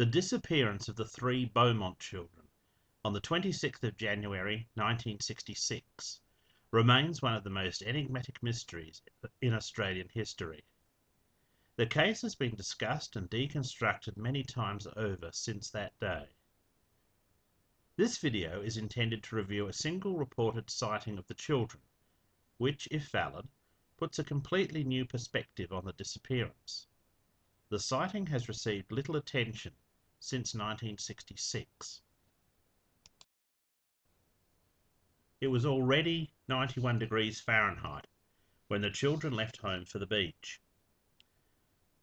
The disappearance of the three Beaumont children on the 26th of January 1966 remains one of the most enigmatic mysteries in Australian history. The case has been discussed and deconstructed many times over since that day. This video is intended to review a single reported sighting of the children, which, if valid, puts a completely new perspective on the disappearance. The sighting has received little attention since 1966. It was already 91 degrees Fahrenheit when the children left home for the beach.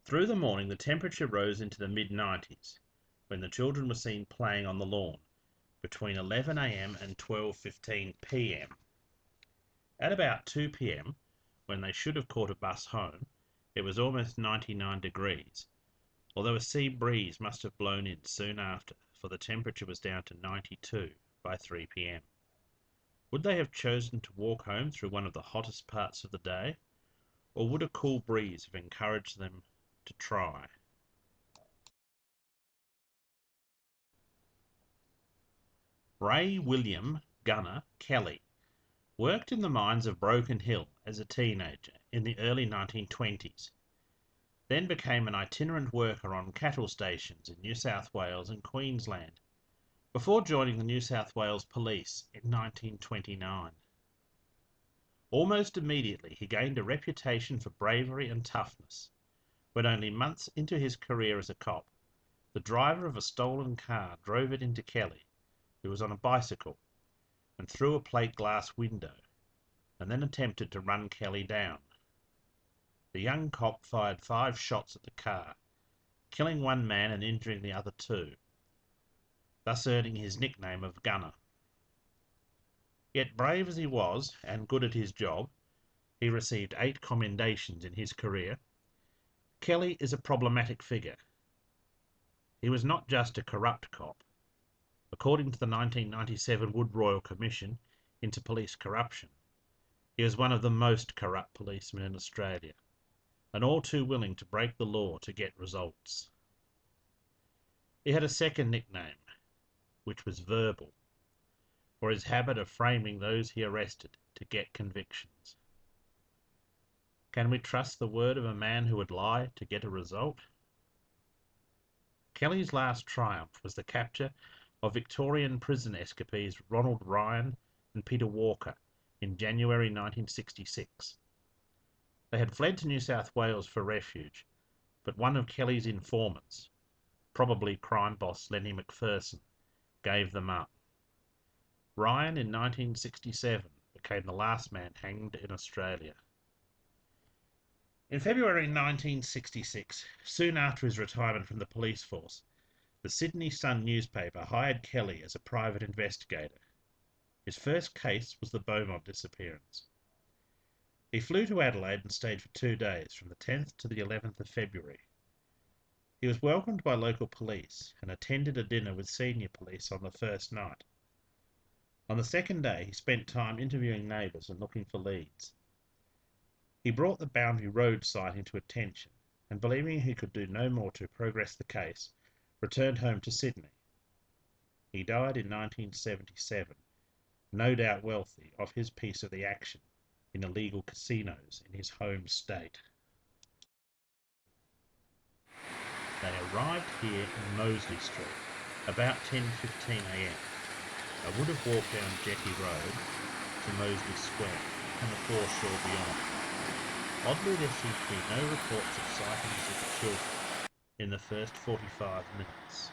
Through the morning, the temperature rose into the mid-90s when the children were seen playing on the lawn between 11 a.m. and 12:15 p.m. At about 2 p.m, when they should have caught a bus home, it was almost 99 degrees, although a sea breeze must have blown in soon after, for the temperature was down to 92 by 3 p.m. Would they have chosen to walk home through one of the hottest parts of the day, or would a cool breeze have encouraged them to try? Ray William Gunner Kelly worked in the mines of Broken Hill as a teenager in the early 1920s, then became an itinerant worker on cattle stations in New South Wales and Queensland, before joining the New South Wales Police in 1929. Almost immediately he gained a reputation for bravery and toughness when, only months into his career as a cop, the driver of a stolen car drove it into Kelly, who was on a bicycle, and through a plate glass window, and then attempted to run Kelly down. The young cop fired 5 shots at the car, killing one man and injuring the other 2, thus earning his nickname of Gunner. Yet brave as he was, and good at his job, he received 8 commendations in his career. Kelly is a problematic figure. He was not just a corrupt cop. According to the 1997 Wood Royal Commission into Police Corruption, he was one of the most corrupt policemen in Australia, and all too willing to break the law to get results. He had a second nickname, which was Verbal, for his habit of framing those he arrested to get convictions. Can we trust the word of a man who would lie to get a result? Kelly's last triumph was the capture of Victorian prison escapees Ronald Ryan and Peter Walker in January 1966. They had fled to New South Wales for refuge, but one of Kelly's informants, probably crime boss Lenny McPherson, gave them up. Ryan in 1967 became the last man hanged in Australia. In February 1966, soon after his retirement from the police force, the Sydney Sun newspaper hired Kelly as a private investigator. His first case was the Beaumont disappearance. He flew to Adelaide and stayed for 2 days, from the 10th to the 11th of February. He was welcomed by local police and attended a dinner with senior police on the first night. On the second day, he spent time interviewing neighbours and looking for leads. He brought the Boundary Road sighting to attention, and believing he could do no more to progress the case, returned home to Sydney. He died in 1977, no doubt wealthy, of his piece of the action in illegal casinos in his home state. They arrived here in Mosley Street about 10:15 a.m. I would have walked down Jetty Road to Mosley Square and the foreshore beyond. Oddly, there seem to be no reports of sightings of the children in the first 45 minutes.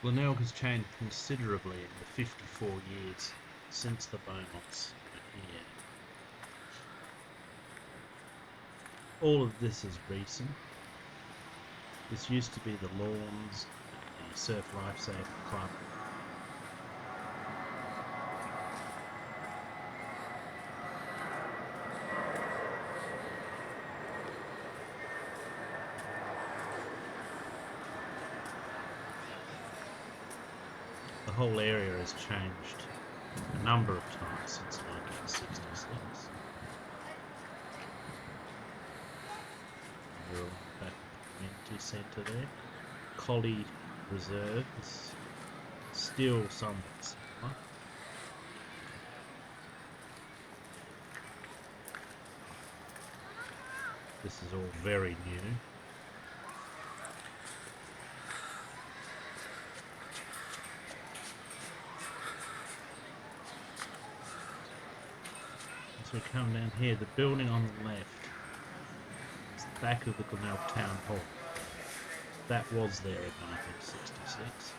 Glenelg has changed considerably in the 54 years since the Beaumonts were here. All of this is recent. This used to be the lawns at the Surf Lifesaving Club. The whole area has changed a number of times since 1966. We're along the back of the community centre there. Collie Reserve is still somewhat similar. This is all very new. As we come down here, the building on the left is the back of the Glenelg Town Hall. That was there in 1966.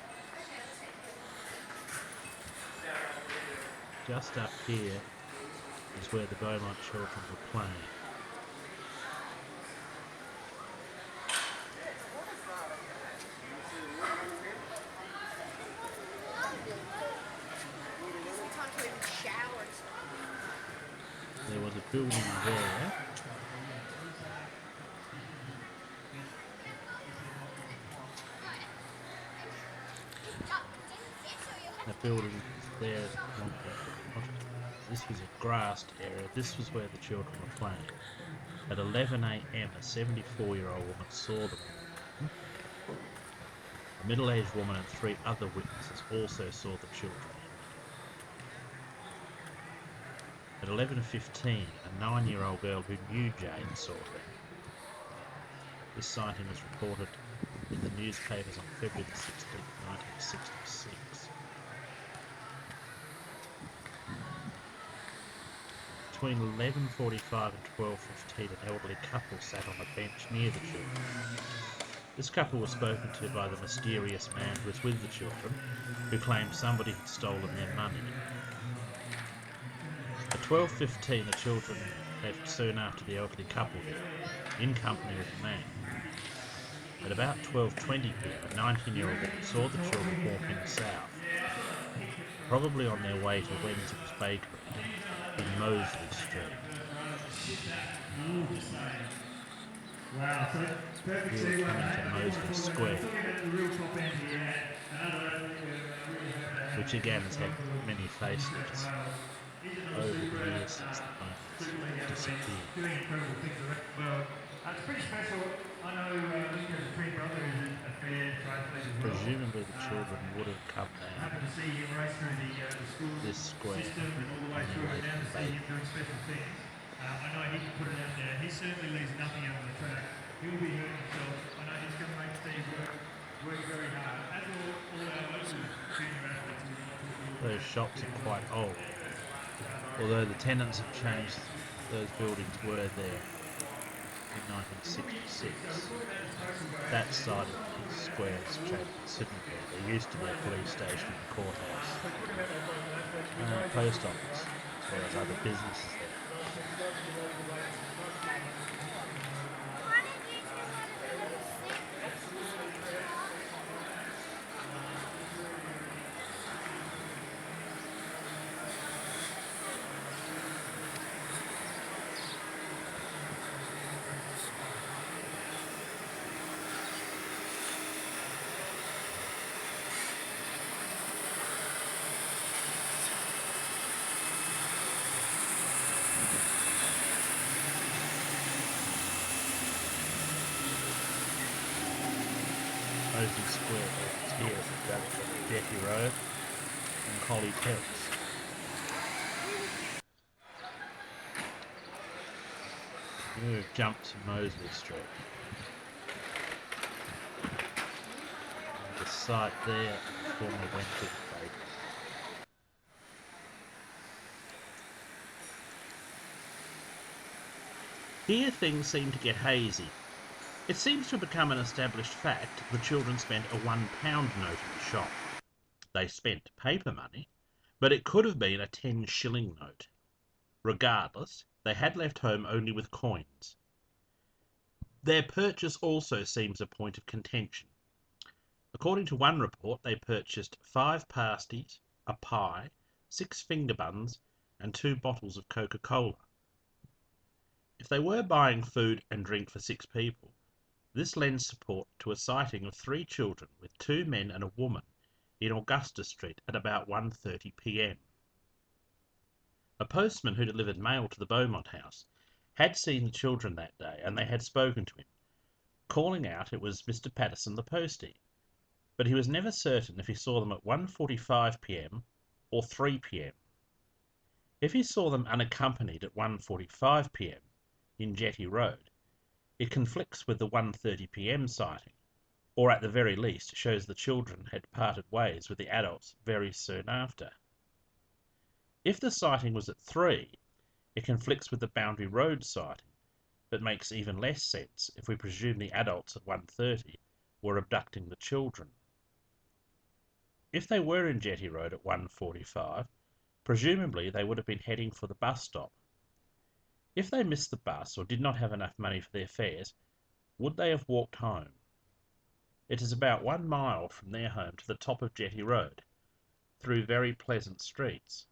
Just up here is where the Beaumont Children were playing. There was a building there. That building is there. This was a grassed area. This was where the children were playing. At 11 a.m, a 74-year-old woman saw them. A middle-aged woman and 3 other witnesses also saw the children. At 11:15, a 9-year-old girl who knew Jane saw them. This sighting was reported in the newspapers on February the 16th, 1966. Between 11:45 and 12:15, an elderly couple sat on a bench near the children. This couple was spoken to by the mysterious man who was with the children, who claimed somebody had stolen their money. At 12:15, the children left soon after the elderly couple did, in company with the man. At about 12:20 p.m, a 19-year-old woman saw the children walking south, probably on their way to Wednesday's Bakery in Mosley Street. Wow, so perfect We were coming to Mosley Square, which again has had many facelifts over the years since the moment disappeared. Doing incredible things around the world. It's pretty special. I know Lincoln's twin brother is a fair triathlete as well. Presumably the children would have come down Happen to see him race through the school this square system and all the way through and now to see him doing special things. I know he can put it out there. He certainly leaves nothing out on the track. He'll be hurting himself. I know he's going to make Steve work very hard. As all our local junior athletes will. Those shops are quite old. Although the tenants have changed, those buildings were there in 1966. That side of the square has changed considerably. There used to be a police station and a courthouse, post office, as well as other businesses there. Mosley Square is here at the junction of Decky Road and Collie Terrace. We've jumped to Mosley Street. And the site there formerly went to the bakery. Here things seem to get hazy. It seems to have become an established fact the children spent a £1 note in the shop. They spent paper money, but it could have been a 10-shilling note. Regardless, they had left home only with coins. Their purchase also seems a point of contention. According to one report, they purchased 5 pasties, a pie, 6 finger buns, and 2 bottles of Coca-Cola. If they were buying food and drink for 6 people, this lends support to a sighting of 3 children with 2 men and a woman in Augusta Street at about 1:30 p.m. A postman who delivered mail to the Beaumont house had seen the children that day, and they had spoken to him, calling out it was Mr. Patterson the postie, but he was never certain if he saw them at 1:45 p.m. or 3 p.m. If he saw them unaccompanied at 1:45 p.m. in Jetty Road, it conflicts with the 1:30 p.m. sighting, or at the very least shows the children had parted ways with the adults very soon after. If the sighting was at 3, it conflicts with the Boundary Road sighting, but makes even less sense if we presume the adults at 1:30 were abducting the children. If they were in Jetty Road at 1:45, presumably they would have been heading for the bus stop. If they missed the bus or did not have enough money for their fares, would they have walked home? It is about 1 mile from their home to the top of Jetty Road, through very pleasant streets.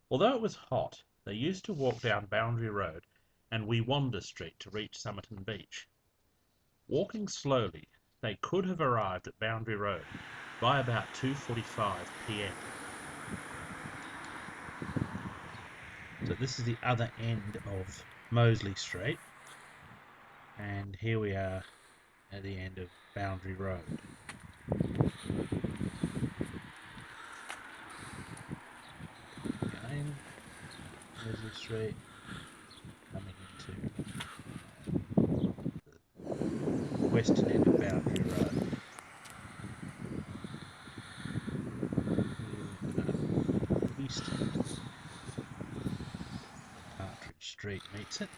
Although it was hot, they used to walk down Boundary Road and Wee Street to reach Somerton Beach. Walking slowly, they could have arrived at Boundary Road by about 2:45 p.m. So this is the other end of Mosley Street, and here we are at the end of Boundary Road. Again, Mosley Street, coming into the western end of Boundary Road. East Partridge Street meets it.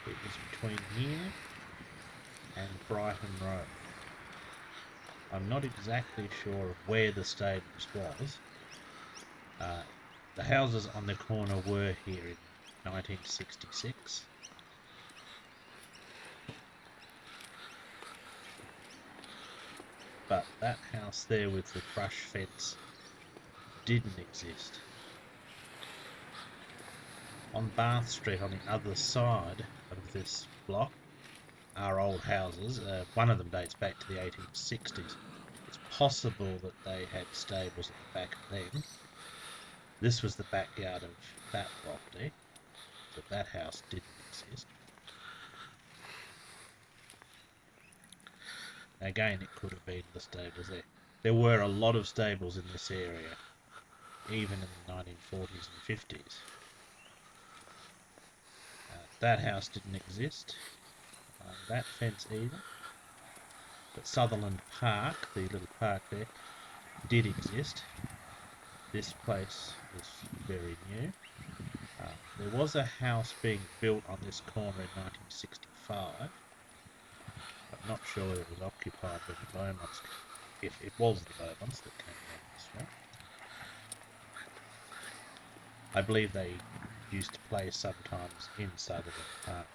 It was between here and Brighton Road. I'm not exactly sure of where the stables was. The houses on the corner were here in 1966. But that house there with the brush fence didn't exist. On Bath Street, on the other side of this block, are old houses. One of them dates back to the 1860s. It's possible that they had stables at the back of them. This was the backyard of that property, but that house didn't exist. Again, it could have been the stables there. There were a lot of stables in this area, even in the 1940s and 50s. That house didn't exist. That fence either. But Sutherland Park, the little park there, did exist. This place was very new. There was a house being built on this corner in 1965. I'm not sure whether it was occupied by the Beaumonts, if it was the Beaumonts that came down this way. I believe they used to play sometimes in Sutherland Park.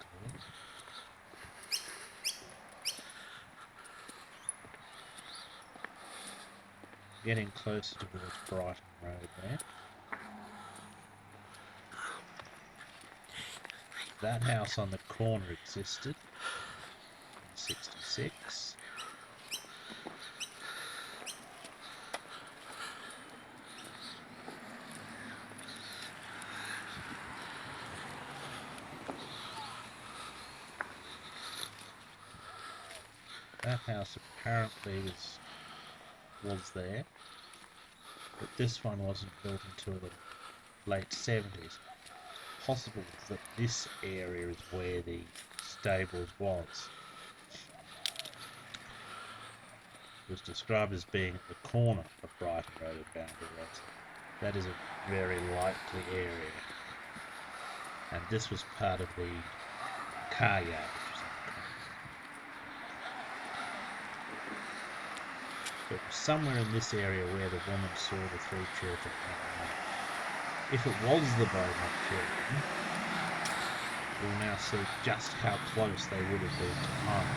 Getting closer towards Brighton Road there. That house on the corner existed in 66. That house apparently was there, but this one wasn't built until the late 70s. Possible that this area is where the stables was. It was described as being at the corner of Brighton Road and Boundary Road. That is a very likely area. And this was part of the car yard, which was on the corner. So it was somewhere in this area where the woman saw the 3 children at night. If it was the Beaumont Children, we'll now see just how close they would have been to home.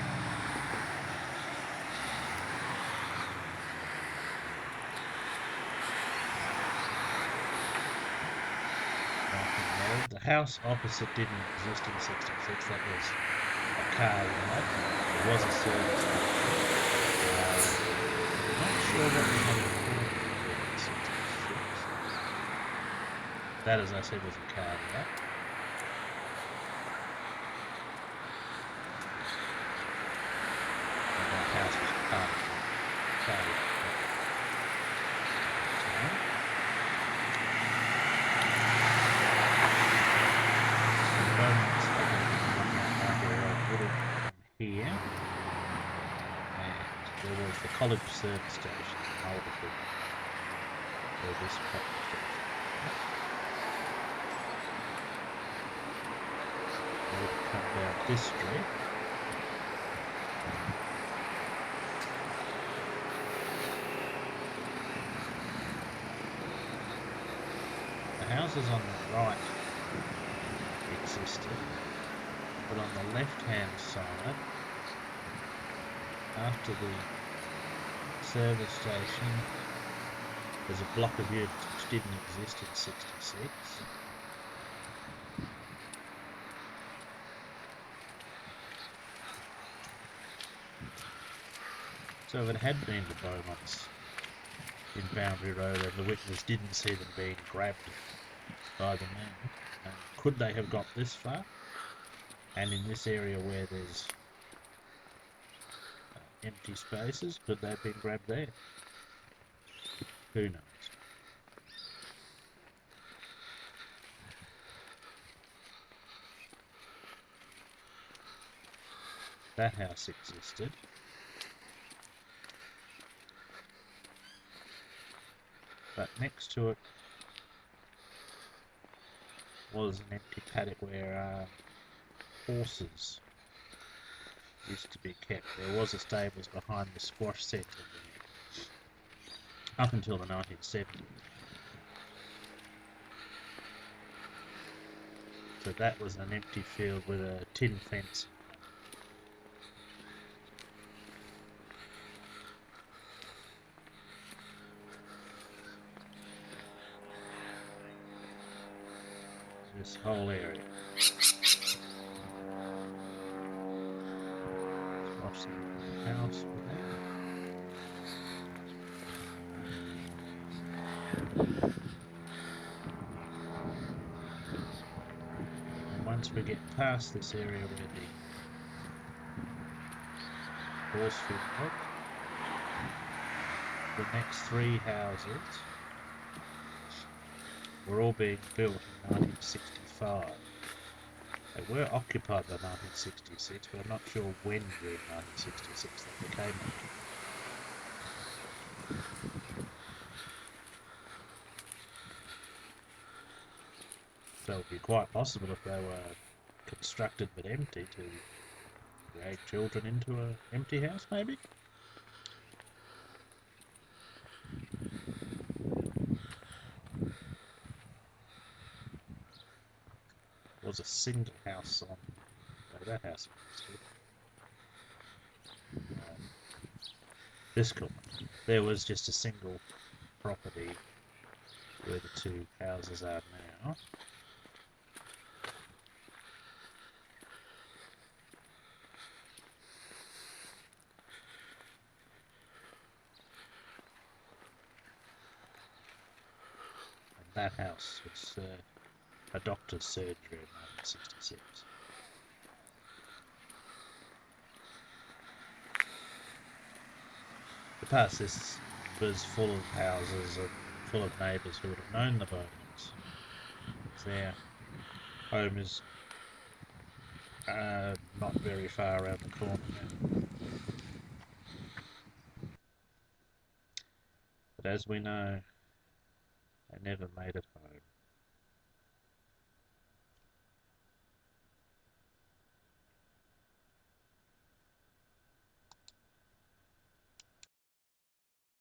The house opposite didn't exist in 66. That was a car yard. There was a service station. I'm not sure what we had in 66. That, as I said, was a car yard. house was part of the town. Beaumont's little from here, and there was the college service station in Alderton, where this property station. We'll come down this street. The houses on the right existed, but on the left-hand side, after the service station, there's a block of units which didn't exist in '66. So if it had been the Beaumonts in Boundary Road and the witness didn't see them being grabbed by the men, could they have got this far? And in this area where there's empty spaces, could they have been grabbed there? Who knows? That house existed. But next to it was an empty paddock where horses used to be kept. There was a stables behind the squash centre there up until the 1970s. So that was an empty field with a tin fence. This whole area. Let's watch the house with that. And once we get past this area where the horse field was, the next three houses were all being built in 1965. They were occupied by 1966, but I'm not sure when during 1966 they became occupied. So it would be quite possible if they were constructed but empty to drag children into an empty house, maybe? Was a single house on where that house was. This corner. There was just a single property where the two houses are now. And that house was a doctor's surgery in 1966. The past this was full of houses and full of neighbours who would have known the Beaumonts. Their home is not very far around the corner now. But as we know, they never made it home.